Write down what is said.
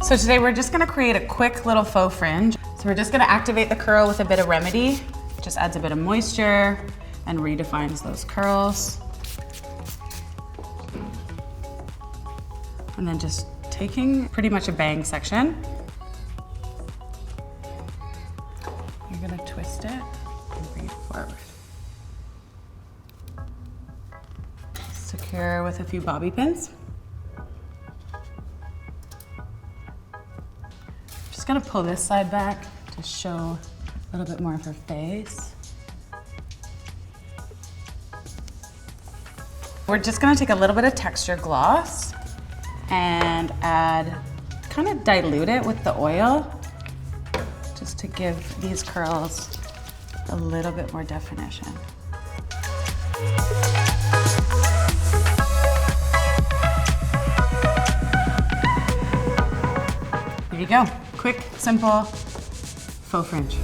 So today we're just gonna create a quick little faux fringe. So we're just gonna activate the curl with a bit of remedy. Just adds a bit of moisture and redefines those curls. And then just taking pretty much a bang section. You're gonna twist it and bring it forward. Secure with a few bobby pins. Just gonna pull this side back to show a little bit more of her face. We're just gonna take a little bit of texture gloss and kind of dilute it with the oil just to give these curls a little bit more definition. There you go. Quick, simple faux fringe.